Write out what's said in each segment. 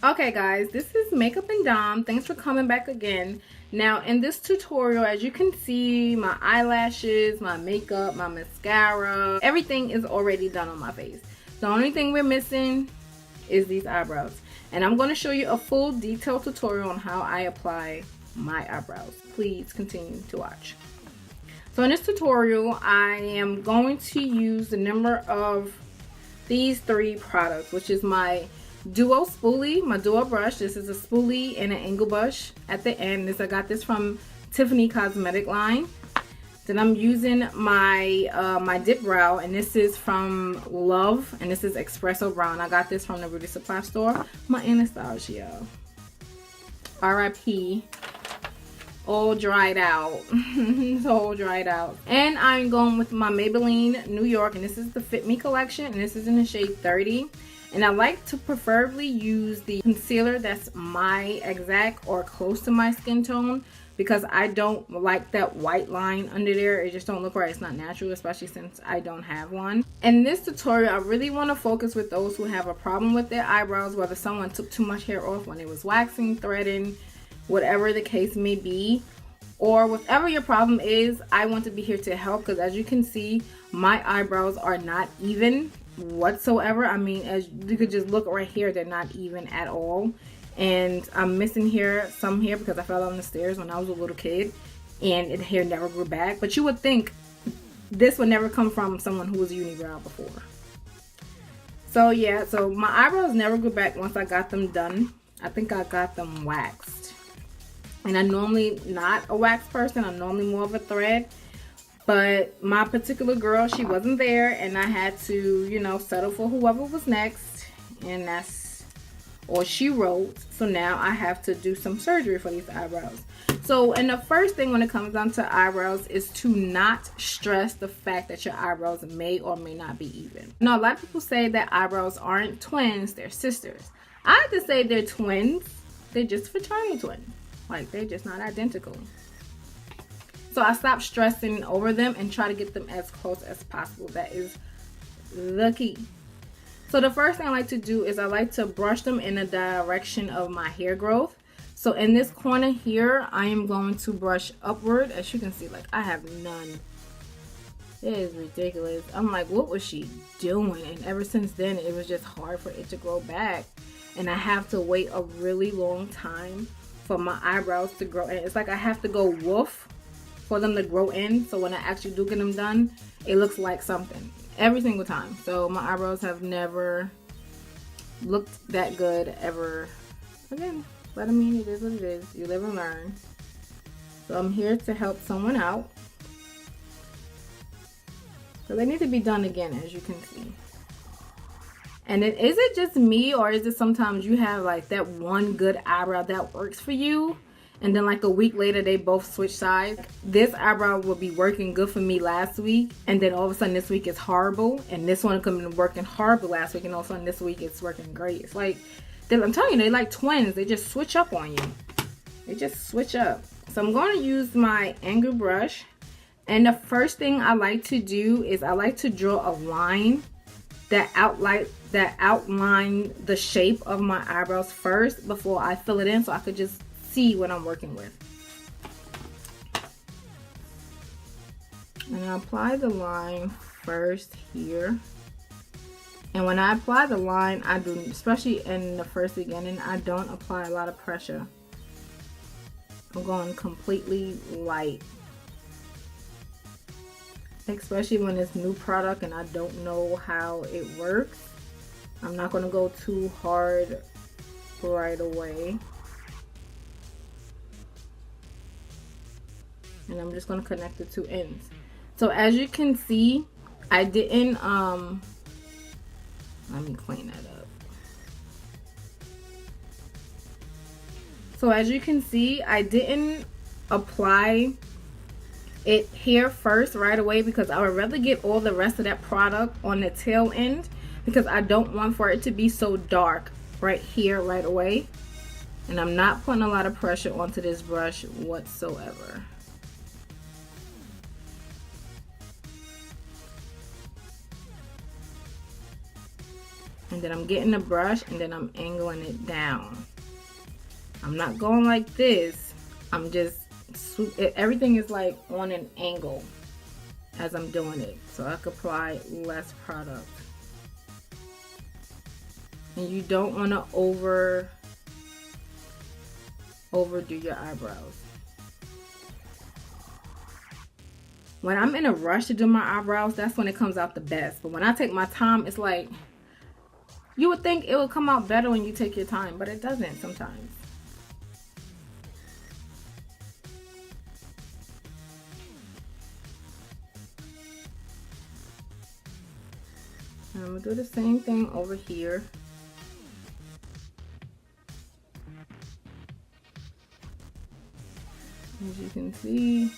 Okay guys, this is Makeup and Dom. Thanks for coming back again. Now in this tutorial, as you can see, my eyelashes, my makeup, my mascara, everything is already done on my face. The only thing we're missing is these eyebrows. And I'm going to show you a full detailed tutorial on how I apply my eyebrows. Please continue to watch. So in this tutorial, I am going to use the number of these three products, which is my duo spoolie, my duo brush. This is a spoolie and an angle brush at the end. I got this from Tiffanycosmeticline. Then I'm using my my Dipbrow, and this is from Love, and this is Expresso brown. I got this from the beauty supply store. My Anastasia, R.I.P. all dried out. It's all dried out. And I'm going with my Maybelline New York, and this is the Fit Me collection, and this is in the shade 30. And I like to preferably use the concealer that's my exact or close to my skin tone, because I don't like that white line under there. It just don't look right. It's not natural, especially since I don't have one. In this tutorial, I really want to focus with those who have a problem with their eyebrows, whether someone took too much hair off when it was waxing, threading, whatever the case may be, or whatever your problem is. I want to be here to help, because as you can see, my eyebrows are not even whatsoever. I mean, as you could just look right here, they're not even at all. And I'm missing some hair because I fell down the stairs when I was a little kid, and the hair never grew back. But you would think this would never come from someone who was unibrow before. So yeah, so my eyebrows never grew back once I got them done. I think I got them waxed, and I'm normally not a wax person. I'm normally more of a thread. But my particular girl, she wasn't there, and I had to, you know, settle for whoever was next, and that's all she wrote. So now I have to do some surgery for these eyebrows. So, and the first thing when it comes down to eyebrows is to not stress the fact that your eyebrows may or may not be even. Now, a lot of people say that eyebrows aren't twins, they're sisters. I have to say they're twins. They're just fraternity twins. Like, they're just not identical. So I stopped stressing over them and try to get them as close as possible. That is the key. So the first thing I like to do is I like to brush them in the direction of my hair growth. So in this corner here, I am going to brush upward. As you can see, like, I have none. It is ridiculous. I'm like, what was she doing? And ever since then, it was just hard for it to grow back. And I have to wait a really long time for my eyebrows to grow. And it's like I have to go woof for them to grow in, so when I actually do get them done, it looks like something every single time. So my eyebrows have never looked that good ever again. But I mean, it is what it is. You live and learn. So I'm here to help someone out. So they need to be done again, as you can see. And is it just me, or is it sometimes you have like that one good eyebrow that works for you, and then like a week later they both switch sides? This eyebrow will be working good for me last week, and then all of a sudden this week it's horrible, and this one could have been working horrible last week, and all of a sudden this week it's working great. It's like, I'm telling you, they're like twins. They just switch up on you. They just switch up. So I'm going to use my angle brush, and the first thing I like to do is I like to draw a line that outline the shape of my eyebrows first before I fill it in, so I could just see what I'm working with. And I apply the line first here. And when I apply the line, I do, especially in the first beginning, I don't apply a lot of pressure. I'm going completely light. Especially when it's new product and I don't know how it works. I'm not going to go too hard right away. And I'm just going to connect the two ends. So as you can see, I didn't let me clean that up. So as you can see, I didn't apply it here first right away, because I would rather get all the rest of that product on the tail end, because I don't want for it to be so dark right here right away. And I'm not putting a lot of pressure onto this brush whatsoever. And then I'm getting the brush and then I'm angling it down. I'm not going like this. I'm just, everything is like on an angle as I'm doing it, so I can apply less product. And you don't want to overdo your eyebrows. When I'm in a rush to do my eyebrows, that's when it comes out the best. But when I take my time, it's like, you would think it would come out better when you take your time, but it doesn't sometimes. And I'm gonna do the same thing over here. As you can see,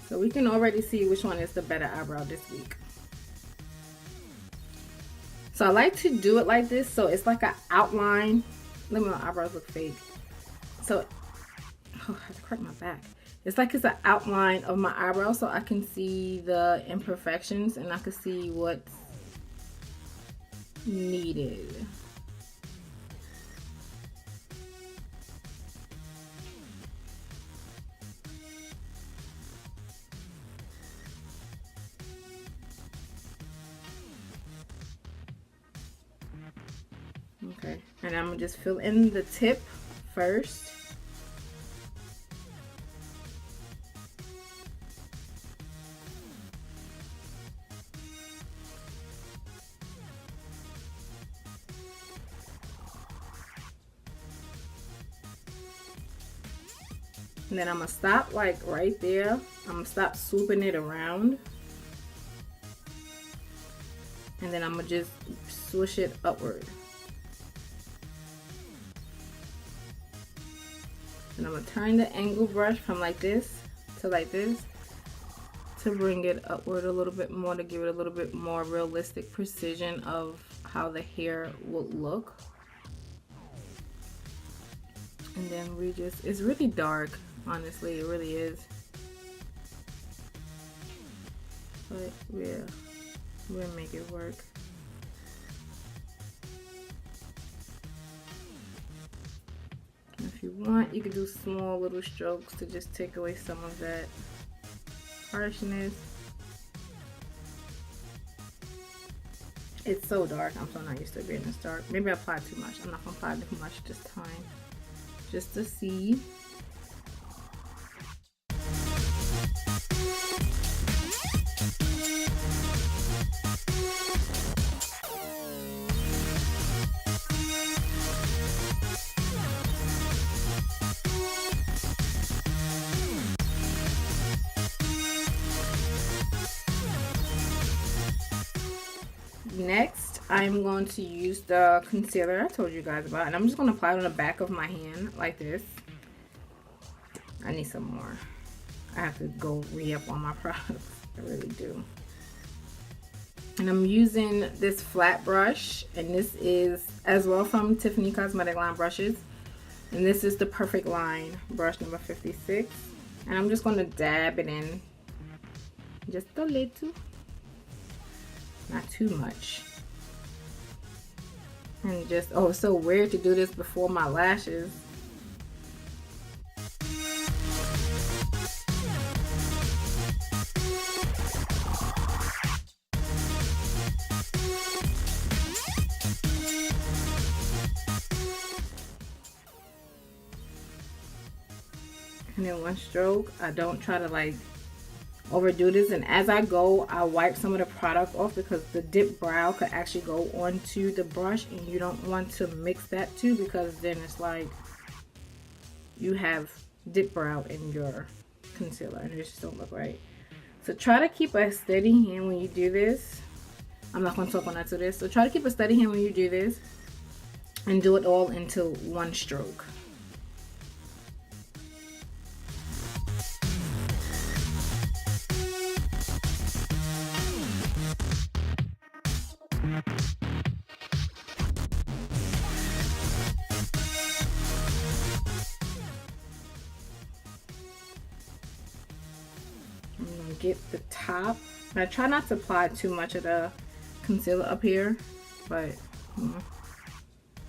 so we can already see which one is the better eyebrow this week. So I like to do it like this, so it's like an outline. Let me, my eyebrows look fake. So, oh, I have to crack my back. It's like it's an outline of my eyebrow, so I can see the imperfections and I can see what's needed. Okay, and I'm gonna just fill in the tip first. And then I'm gonna stop like right there. I'm gonna stop swooping it around. And then I'm gonna just swish it upward. And I'm gonna turn the angle brush from like this to like this to bring it upward a little bit more, to give it a little bit more realistic precision of how the hair will look. And then we just, it's really dark, honestly, it really is. But yeah, we'll make it work. If you want, you can do small little strokes to just take away some of that harshness. It's so dark. I'm so not used to it being this dark. Maybe I applied too much. I'm not gonna apply too much this time, just to see. Next, I'm going to use the concealer I told you guys about, and I'm just going to apply it on the back of my hand like this. I need some more. I have to go re-up on my products. I really do. And I'm using this flat brush, and this is as well from Tiffanycosmeticline brushes. And this is the Perfect Line brush number 56. And I'm just going to dab it in just a little. Not too much. And just, oh, it's so weird to do this before my lashes. And then one stroke. I don't try to like overdo this, and as I go I wipe some of the product off, because the Dipbrow could actually go onto the brush, and you don't want to mix that too, because then it's like you have Dipbrow in your concealer and it just don't look right. So try to keep a steady hand when you do this. I'm not going to talk when I do this, so try to keep a steady hand when you do this and do it all into one stroke. I'm gonna get the top. I try not to apply too much of the concealer up here, but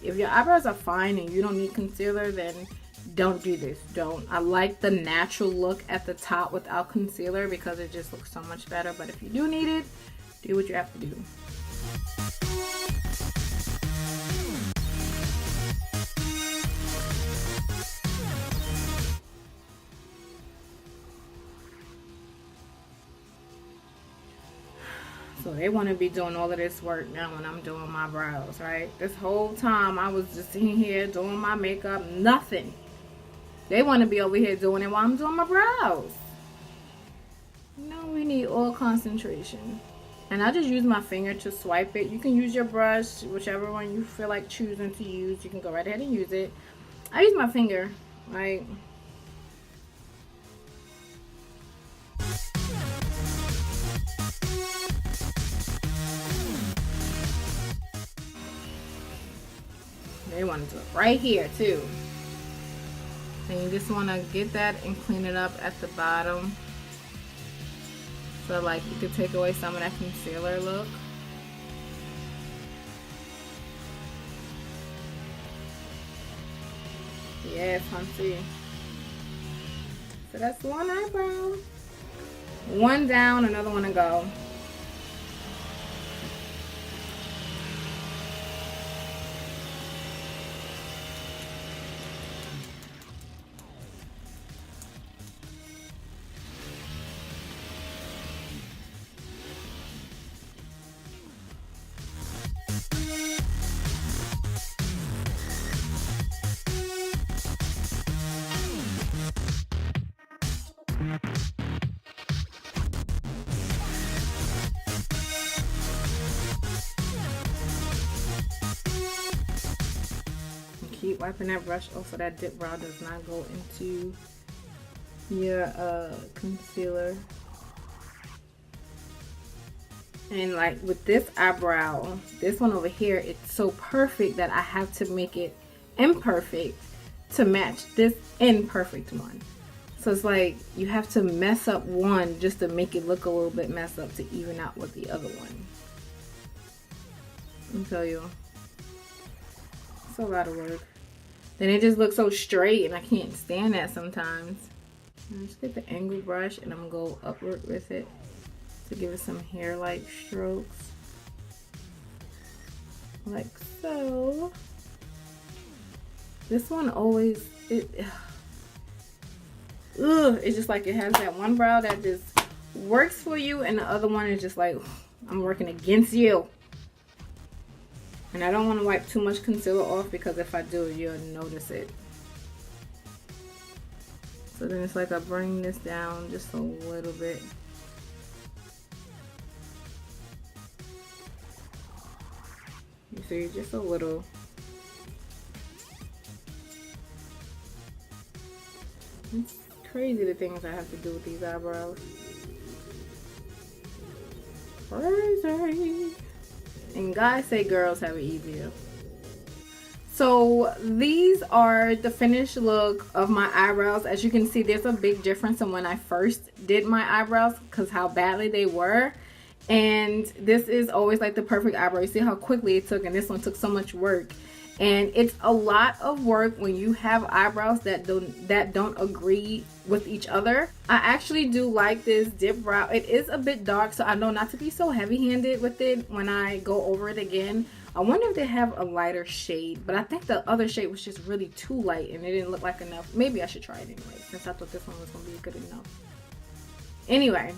if your eyebrows are fine and you don't need concealer, then don't do this. Don't. I like the natural look at the top without concealer because it just looks so much better. But if you do need it, do what you have to do. So they want to be doing all of this work now when I'm doing my brows, right? This whole time I was just in here doing my makeup, nothing. They want to be over here doing it while I'm doing my brows. No, we need all concentration. And I just use my finger to swipe it. You can use your brush, whichever one you feel like choosing to use. You can go right ahead and use it. I use my finger, right? They want to do it right here too. And you just want to get that and clean it up at the bottom. So like you could take away some of that concealer look. Yes, Humpty. So that's one eyebrow. One down, another one to go. Keep wiping that brush off so that Dipbrow does not go into your concealer. And like with this eyebrow, this one over here, it's so perfect that I have to make it imperfect to match this imperfect one. So it's like you have to mess up one just to make it look a little bit messed up to even out with the other one. I'll tell you, it's a lot of work. Then it just looks so straight and I can't stand that sometimes. Just get the angle brush and I'm gonna go upward with it to give it some hair-like strokes. Like so. This one always, it's just like it has that one brow that just works for you and the other one is just like, I'm working against you. And I don't want to wipe too much concealer off because if I do, you'll notice it. So then it's like I bring this down just a little bit. You see, just a little. It's crazy the things I have to do with these eyebrows. Crazy. And guys say girls have it easier. So these are the finished look of my eyebrows. As you can see, there's a big difference in when I first did my eyebrows because how badly they were. And this is always like the perfect eyebrow. You see how quickly it took, and this one took so much work. And it's a lot of work when you have eyebrows that don't agree with each other. I actually do like this Dipbrow. It is a bit dark, so I know not to be so heavy-handed with it when I go over it again. I wonder if they have a lighter shade, but I think the other shade was just really too light and it didn't look like enough. Maybe I should try it anyway, since I thought this one was going to be good enough. Anyway,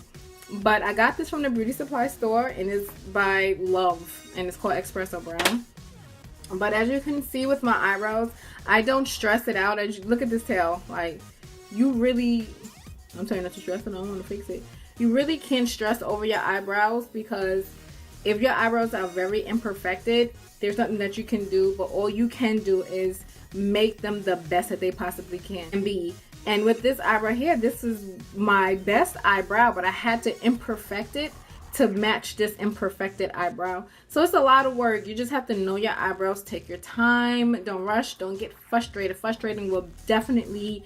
but I got this from the beauty supply store, and it's by Love, and it's called Expresso Brown. But as you can see with my eyebrows, I don't stress it out. As you look at this tail, like you really, I'm telling you not to stress it, I don't want to fix it. You really can't stress over your eyebrows because if your eyebrows are very imperfected, there's nothing that you can do, but all you can do is make them the best that they possibly can be. And with this eyebrow here, this is my best eyebrow, but I had to imperfect it to match this imperfected eyebrow. So it's a lot of work. You just have to know your eyebrows. Take your time. Don't rush. Don't get frustrated. Frustrating will definitely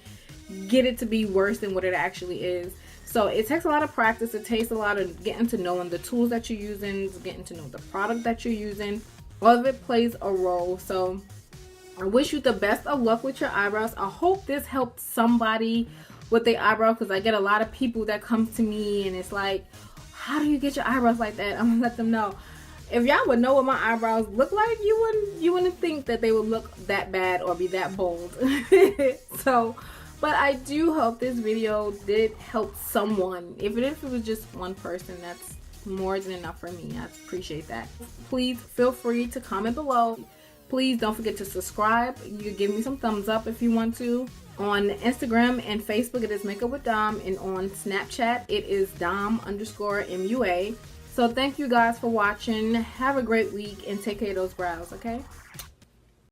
get it to be worse than what it actually is. So it takes a lot of practice. It takes a lot of getting to knowing the tools that you're using, getting to know the product that you're using. All of it plays a role. So I wish you the best of luck with your eyebrows. I hope this helped somebody with their eyebrow, because I get a lot of people that come to me and it's like, how do you get your eyebrows like that? I'm gonna let them know. If y'all would know what my eyebrows look like, you wouldn't think that they would look that bad or be that bold. So, but I do hope this video did help someone. Even if it was just one person, that's more than enough for me. I appreciate that. Please feel free to comment below. Please don't forget to subscribe. You can give me some thumbs up if you want to. On Instagram and Facebook, it is Makeup with Dom, and on Snapchat, it is Dom_MUA. So thank you guys for watching. Have a great week and take care of those brows, okay?